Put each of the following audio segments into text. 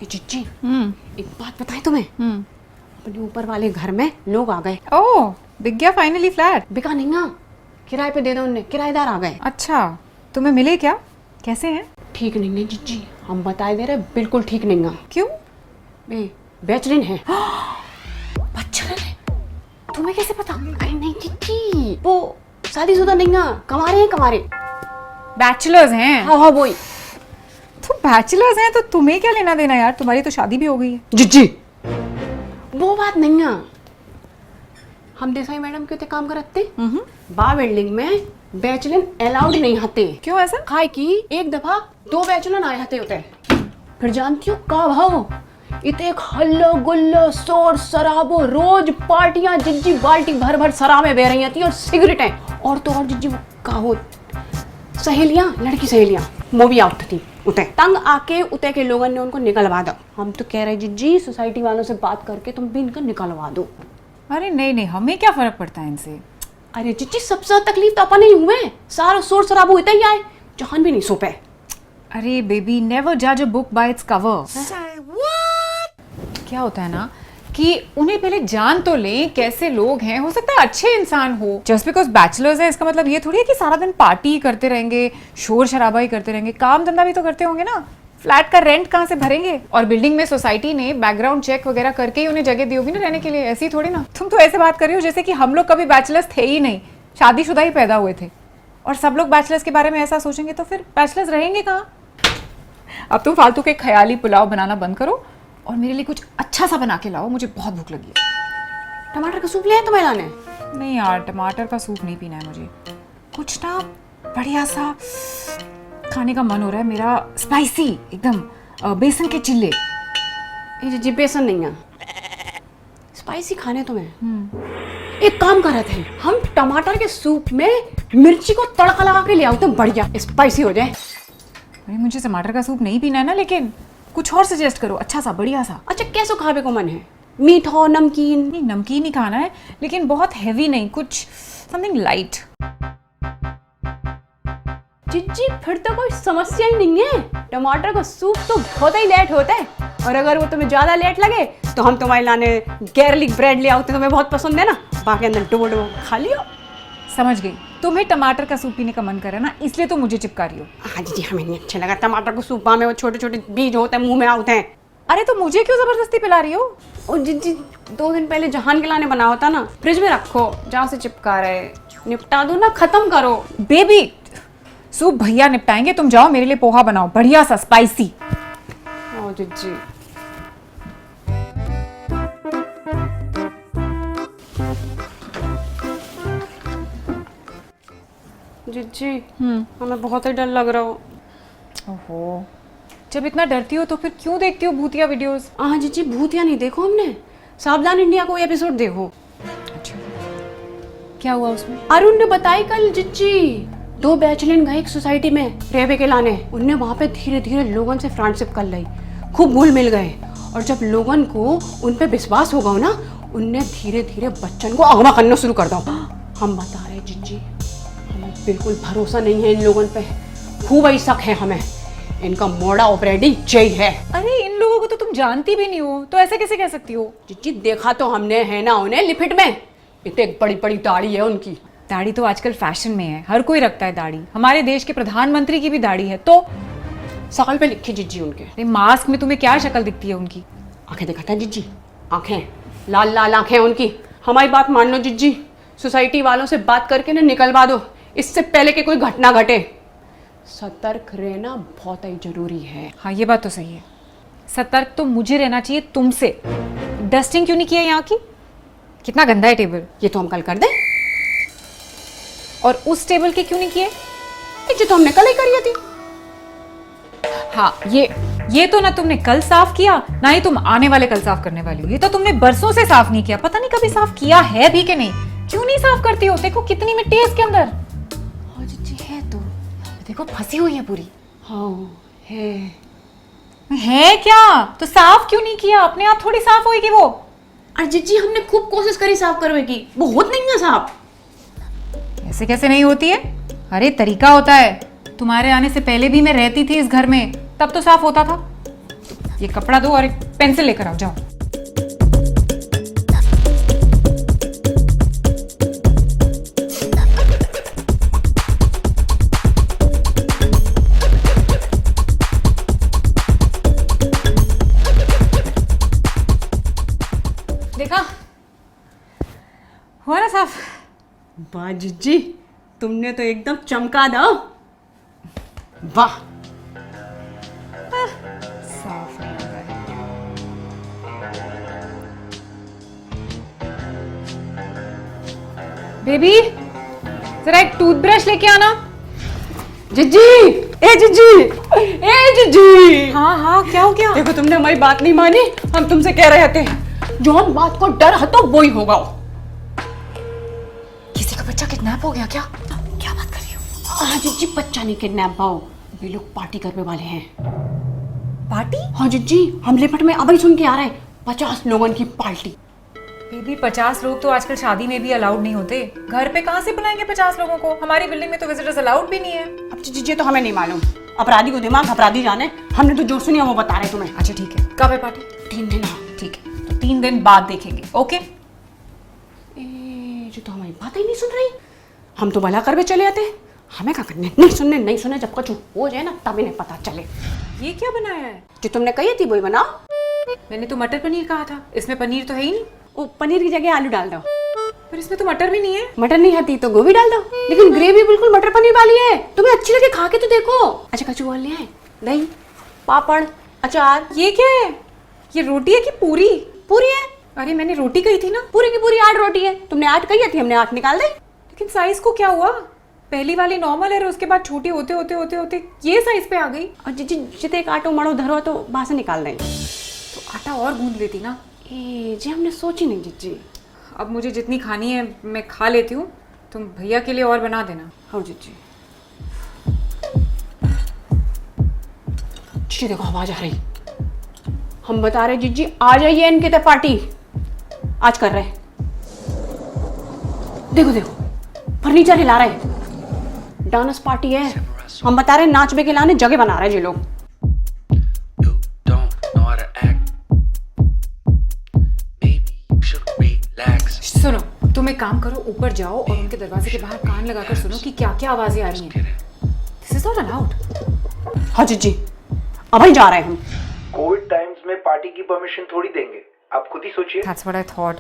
चिच्ची एक बात बताएं तुम्हें, अपने ऊपर वाले घर में लोग आ गए। ओह, बिक गया फाइनली फ्लैट? बिका नहीं ना, किराए पे दे दो उन्हें, किराएदार आ गए। अच्छा, तुम्हें मिले क्या? कैसे हैं? ठीक नहीं है चिच्ची, हम बताए दे रहे बिल्कुल ठीक नहीं है। क्यों? बैचलर है। बैचलर है? तुम्हें कैसे पता? अरे नहीं चिच्ची, वो शादीशुदा नहीं है, कमारे हैं कमारे। बैचलर्स हैं? हाँ हाँ वही। तो बैचलर्स हैं तो तुम्हें क्या लेना देना यार, तुम्हारी तो शादी भी हो गई है। जिज्जी वो बात नहीं है, हम देसाई मैडम क्यों काम करते बा बिल्डिंग में बैचलर अलाउड नहीं आते। क्यों ऐसा? खाए की एक दफा 2 बैचलर आए आते होते, फिर जानती हो का भाव, इतने हल्लो गुल्लो शोर शराबो, रोज पार्टियां, जिज्जी बाल्टी भर भर शराबें बह रही थी और सिगरेटें, और तो और जिज्जी का हो सहेलियां, लड़की सहेलियां वो भी आउट थी उते। तंग आके उते के लोगों ने उनको निकलवा दो। हम तो कह रहे जिज्जी सोसाइटी वालों से बात करके तुम भी इनको निकलवा दो। अरे नहीं नहीं, हमें क्या फर्क पड़ता है इनसे। अरे जिज्जी सबसे ज्यादा तकलीफ तो अपन ही हुए, सारा शोर शराबो होता ही आए, जहान भी नहीं सो पे। अरे बेबी, नेवर जज a book by its cover. क्या होता है ना कि उन्हें पहले जान तो लें कैसे लोग हैं, हो सकता है अच्छे इंसान हो। जस्ट बिकॉज बैचलर्स हैं इसका मतलब ये थोड़ी है कि सारा दिन पार्टी करते रहेंगे, शोर शराबा ही करते रहेंगे, काम धंधा भी तो करते होंगे ना। फ्लैट का रेंट कहाँ से भरेंगे? और बिल्डिंग में सोसाइटी ने बैकग्राउंड चेक वगैरह करके ही उन्हें जगह दी होगी ना रहने के लिए, ऐसी ही थोड़ी ना। तुम तो ऐसे बात कर रही हो जैसे कि हम लोग कभी बैचलर्स थे ही नहीं, शादीशुदा ही पैदा हुए थे। और सब लोग बैचलर्स के बारे में ऐसा सोचेंगे तो फिर बैचलर्स रहेंगे कहाँ? अब तुम फालतू के ख्याली पुलाव बनाना बंद करो और मेरे लिए कुछ अच्छा सा बना के लाओ, मुझे बहुत भूख लगी है। टमाटर का सूप ले तुम्हें लाने? नहीं यार, टमाटर का सूप नहीं पीना है मुझे, कुछ ना बढ़िया सा खाने का मन हो रहा है मेरा, स्पाइसी एकदम, बेसन के चिल्ले। ये जी बेसन नहीं है, स्पाइसी खाने तुम्हें। एक काम कर रहे थे हम, टमाटर के सूप में मिर्ची को तड़का लगा के ले आओ तो बढ़िया स्पाइसी हो जाए। अरे मुझे टमाटर का सूप नहीं पीना है ना, लेकिन कुछ और सजेस्ट करो अच्छा सा बढ़िया सा। अच्छा कैसे खावे को मन है? मीठा नमकीन? नहीं नमकीन ही खाना है, लेकिन बहुत हैवी नहीं, कुछ समथिंग लाइट। जिज्जी फिर तो कोई समस्या ही नहीं है, टमाटर का सूप तो बहुत ही लेट होता है, और अगर वो तुम्हें ज्यादा लेट लगे तो हम तुम्हारे लाने गार्लिक ब्रेड ले आओते, तुम्हें बहुत पसंद है ना, बाकी अंदर डुबो डुबो खा लियो। समझ गई, तुम्हें टमाटर का सूप पीने का मन कर रहा है ना, इसलिए तो मुझे चिपका रही हो। हाँ जी हमें नहीं अच्छा लगा टमाटर का सूप, में वो छोटे छोटे बीज होते हैं मुंह में आते हैं। अरे तो मुझे क्यों जबरदस्ती पिला रही हो? और जिज्जी 2 दिन पहले जहान के लाने बना होता ना, फ्रिज में रखो, जहाँ से चिपका रहे निपटा दो ना, खत्म करो। बेबी सूप भैया निपटाएंगे, तुम जाओ मेरे लिए पोहा बनाओ बढ़िया सा स्पाइसी। ओ जिज्जी जिज्जी हमें बहुत ही डर लग रहा हो। ओहो, जब इतना डरती हो तो फिर क्यों देखती हो भूतिया वीडियोस? हाँ जिज्जी भूतिया नहीं देखो हमने, सावधान इंडिया को एपिसोड देखो। अच्छा, क्या हुआ उसमें? अरुण ने बताई कल जिज्जी, 2 बैचलर गए एक सोसाइटी में रहने के लाने, उनने वहां पे धीरे धीरे लोगों से फ्रेंडशिप कर ली, खूब घुल मिल गए, और जब लोगों को उन पे विश्वास होगा ना, उनने धीरे धीरे बच्चन को अगवा करना शुरू कर दो। हम बता रहे जिज्जी, हमें बिल्कुल भरोसा नहीं है इन लोगों पे, खूब ही शक है हमें, इनका मोड़ा ऑपरेटिंग जय है। अरे इन लोगों को तो तुम जानती भी नहीं हो, तो ऐसे कैसे कह सकती हो? जिज्जी देखा तो हमने है ना उन्हें लिफिट में, इतने बड़ी बड़ी दाढ़ी है उनकी। दाढ़ी तो आजकल फैशन में है, हर कोई रखता है दाढ़ी, हमारे देश के प्रधानमंत्री की भी दाढ़ी है। तो शकल पे लिखी जिज्जी उनके। मास्क में तुम्हें क्या शक्ल दिखती है उनकी? आंखें देखा था जिज्जी, आंखें लाल लाल आंखें उनकी। हमारी बात मान लो जिज्जी, सोसाइटी वालों से बात करके ना निकलवा दो, इससे पहले कि कोई घटना घटे। सतर्क रहना बहुत ही जरूरी है। हाँ ये बात तो सही है, सतर्क तो मुझे रहना चाहिए तुमसे। डस्टिंग क्यों नहीं किया यहाँ की? कितना गंदा है टेबल। ये तो हम कल कर दें। और उस टेबल के क्यों नहीं किए? ये तो हमने कल ही करी थी। हाँ ये तो ना तुमने कल साफ किया, ना ही तुम आने वाले कल साफ करने वाली हो। ये तो तुमने बरसों से साफ नहीं किया, पता नहीं कभी साफ किया है भी कि नहीं। क्यों नहीं साफ करती हो? देखो कितनी मिट्टी है इसके अंदर। हाँ जिज्जी है तो, देखो फंसी हुई है पूरी। हाँ है क्या? तो साफ क्यों नहीं किया? अपने आप थोड़ी साफ होगी वो। अरे जिज्जी हमने खूब कोशिश करी साफ करने की, बहुत नहीं है साफ। ऐसे कैसे नहीं होती है? अरे तरीका होता है। तुम्हारे आने से पहले भी मैं रहती थी इस घर में, तब तो साफ होता था। ये कपड़ा दो और एक पेंसिल लेकर आओ, जाओ। देखा, हुआ ना साफ? वाह जिज्जी, तुमने तो एकदम चमका दो। वाह। साफ है। बेबी, जरा एक टूथब्रश लेके आना। जिज्जी, ए जिज्जी, ए जिज्जी। हाँ हाँ, क्या हो गया? देखो तुमने हमारी बात नहीं मानी। हम तुमसे कह रहे थे जो हम बात को डर है तो वो ही होगा। किसी का बच्चा किडनैप हो गया क्या? क्या बात कर रही हो? हाँ जिज्जी, बच्चा नहीं किडनैप भाओ, वे लोग पार्टी करने वाले हैं। पार्टी? हाँ जिज्जी, हम लिपट में अब ही सुन के आ रहे हैं, 50 लोगों की पार्टी। बेबी 50 लोग तो आजकल शादी में भी अलाउड नहीं होते। घर पे कहाँ से बुलाएंगे 50 लोगों को? हमारी बिल्डिंग में तो विजिटर्स अलाउड भी नहीं है। अब जिज्जी तो हमें नहीं मालूम, अपराधी को दिमाग अपराधी जाने। हमने तो जो सुनी है वो बता रहे तुम्हें। अच्छा ठीक है, कब है पार्टी? 3 दिन। ठीक है, तो 3 दिन बाद देखेंगे। ओके? जो तो हमारी बात ही नहीं सुन रही। हम तो भला कर भी चले आते, हमें क्या करने? नहीं सुनने जब कुछ हो जाए ना तब इन्हें पता चले। ये क्या बनाया है? जो तुमने कही थी वही बनाओ। मैंने तो मटर पनीर कहा था, इसमें पनीर तो है ही नहीं। वो पनीर की जगह आलू डाल दो। पर इसमें तो मटर भी नहीं है। मटर नहीं आती तो गोभी डाल दो, लेकिन ग्रेवी बिल्कुल मटर पनीर वाली है। तुम्हें अच्छी लगे खा के तो देखो। अच्छा कचू बोल लिया है, दही, पापड़, अचार। ये क्या है? ये रोटी है कि पूरी? पूरी है। अरे मैंने रोटी कही थी ना। पूरी की पूरी 8 रोटी है। तुमने 8 कही थी, हमने 8 निकाल दी। लेकिन साइज को क्या हुआ? पहली वाली नॉर्मल है, उसके बाद छोटी होते होते होते होते ये साइज पे आ गई। और जिते एक आटो मड़ो धरो तो बाहर से निकाल देंगे। तो आटा और गूंद लेती ना। जी हमने सोची नहीं जिज्जी। अब मुझे जितनी खानी है मैं खा लेती हूँ, तुम भैया के लिए और बना देना। हाँ जिज्जी। जी देखो आवाज आ रही। हम बता रहे जिज्जी आ जाइए, इनकी तो पार्टी आज कर रहे। देखो देखो फर्नीचर हिला रहे, डांस पार्टी है। हम बता रहे नाच बे के लाने जगह बना रहे जी लोग। सुनो, तुम एक काम करो, ऊपर जाओ और उनके दरवाजे के बाहर कान लगाकर सुनो कि क्या क्या आवाजें आ रही हैं। This is not allowed. हाँ जिज्जी, अब ही जा रहे हैं हम। कोविड टाइम्स में पार्टी की परमिशन थोड़ी देंगे, आप खुद ही सोचिए। That's what I thought।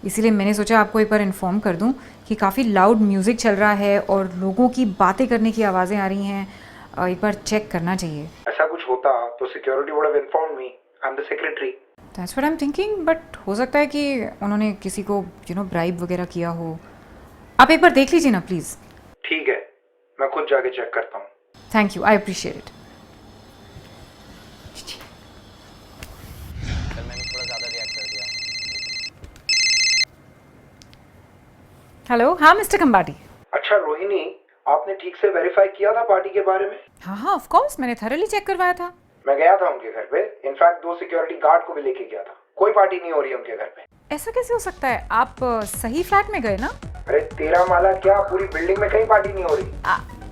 इसीलिए मैंने सोचा आपको एक बार इन्फॉर्म कर दूं कि काफ़ी लाउड म्यूज़िक चल रहा है और लोगों की बातें करने की आवाज़ें आ रही हैं। एक बार चेक करना चाहिए। ऐसा कुछ होता तो security would have informed me, I am the secretary. That's what I'm thinking, but हो सकता है कि उन्होंने किसी को ब्राइब वगैरह किया हो। आप एक बार देख लीजिए ना प्लीज़। ठीक है, मैं खुद जाके चेक करता हूँ। Thank you, I appreciate it. Hello, हाँ मिस्टर खंबाटी। अच्छा रोहिणी, आपने ठीक से वेरीफाई किया था पार्टी के बारे में? हाँ हाँ ऑफ कोर्स, मैंने थॉरली चेक करवाया था। मैं गया था उनके घर पे, इनफैक्ट 2 सिक्योरिटी गार्ड को भी लेके गया था। कोई पार्टी नहीं हो रही है उनके घर पे। ऐसा कैसे हो सकता है? आप सही फ्लैट में गए ना? अरे 13 माला क्या, पूरी बिल्डिंग में कहीं पार्टी नहीं हो रही।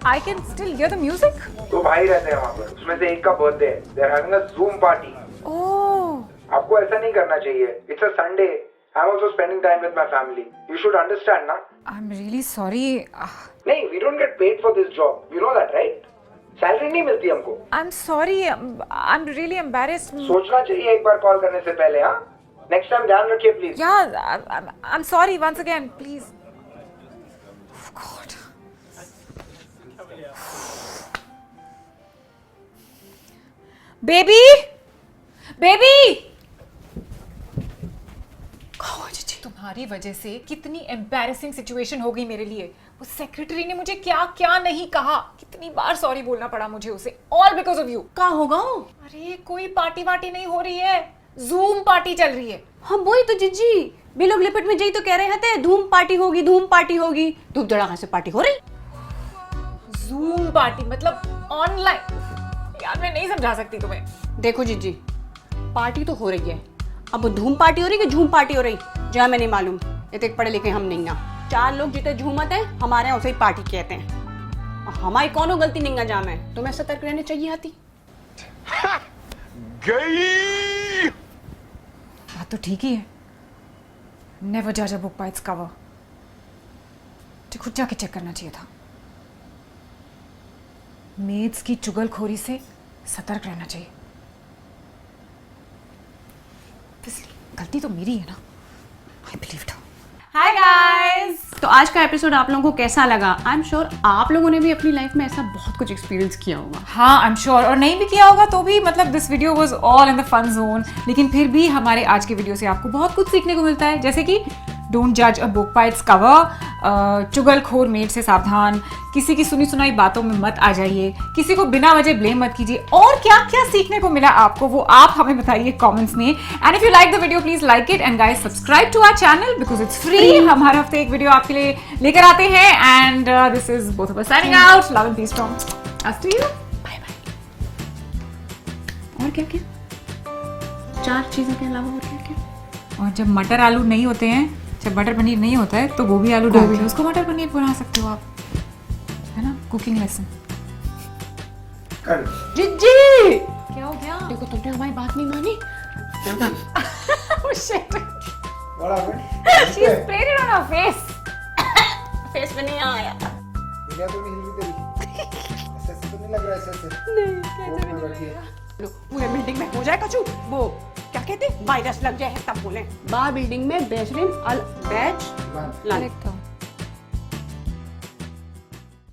I can still here the music. 2 भाई रहते हैं वहाँ पर, उसमें से एक का बर्थडे है। They are having a zoom party. Oh, आपको ऐसा नहीं करना चाहिए। It's a Sunday, I am also spending time with my family. You should understand ना। I am really sorry. नहीं, we don't get paid for this job. You know that, right? Salary नहीं मिलती हमको। आई am sorry, I am really embarrassed. सोचना चाहिए एक बार call करने से पहले। हाँ, नेक्स्ट टाइम ध्यान रखिए प्लीज। या I am sorry once again, please. God, baby baby, तुम्हारी वजह से कितनी एम्बैरेसिंग सिचुएशन हो गई मेरे लिए। उस सेक्रेटरी ने मुझे क्या क्या नहीं कहा, कितनी बार सॉरी बोलना पड़ा मुझे उसे, ऑल बिकॉज ऑफ यू। क्या होगा? अरे कोई पार्टी वार्टी नहीं हो रही है, जूम पार्टी चल रही है। हम वही तो जिज्जी, भी लोग लिपट में जई तो कह रहे थे धूम पार्टी होगी, धूम पार्टी होगी। धूप धड़ाका से पार्टी हो रही। जूम पार्टी मतलब ऑनलाइन? यार मैं नहीं समझा सकती तुम्हें। देखो जिज्जी, पार्टी तो हो रही है, अब धूम पार्टी हो रही कि झूम पार्टी हो रही जो हमें नहीं मालूम। इतने पढ़े लिखे हम नहीं ना। 4 लोग जितने झूमत है हमारे यहाँ उसे ही पार्टी कहते हैं। हमारी कौनो गलती नहीं जाम है, तुम्हें सतर्क रहने चाहिए आती। गई। बात तो ठीक ही है, नेवर जज a book by its cover. तो खुद जाके चेक करना चाहिए था। मेड्स की चुगलखोरी से सतर्क रहना चाहिए। गलती तो मेरी है ना। I believe it. Hi guys, तो आज का एपिसोड आप लोगों को कैसा लगा? आई एम श्योर आप लोगों ने भी अपनी लाइफ में ऐसा बहुत कुछ एक्सपीरियंस किया होगा। हाँ, आई एम श्योर। और नहीं भी किया होगा तो भी मतलब this video was all in the fun zone. लेकिन फिर भी हमारे आज के वीडियो से आपको बहुत कुछ सीखने को मिलता है, जैसे कि डोंट जज a book by its cover, चुगलखोर मेड से सावधान, किसी की सुनी सुनाई बातों में मत आ जाइए, किसी को बिना वजह ब्लेम मत कीजिए। और क्या क्या सीखने को मिला आपको वो आप हमें बताइए कमेंट्स में। And if you like the video please like it and guys subscribe to our channel because it's free. हम हर हफ्ते एक वीडियो आपके लिए लेकर आते हैं। And this is both of us signing out. Love and peace from us to you. Bye bye. और क्या क्या? 4 चीजों के अलावा और क्या क्या? और जब मटर आलू नहीं होते हैं, जब मटर पनीर नहीं होता है तो गोभी आलू डाल के उसको मटर पनीर बना सकते हो आप, है ना? Cooking lesson. जिज्जी, क्या हो गया? देखो तुमने हमारी बात नहीं मानी। Oh shit. What happened? She sprayed it on her face. Face पे नहीं आया। दुनिया तो नहीं हिल रही तेरी। ऐसे तो नहीं लग रहा ऐसे। नहीं, कैसे भी नहीं लगेगा। पूरे बिल्डिंग में हो जाए कचू, वो क्या कहते हैं, वायरस लग जाए तब बोले। बार बिल्डिंग में बेचरीन अल बैच वन। लाने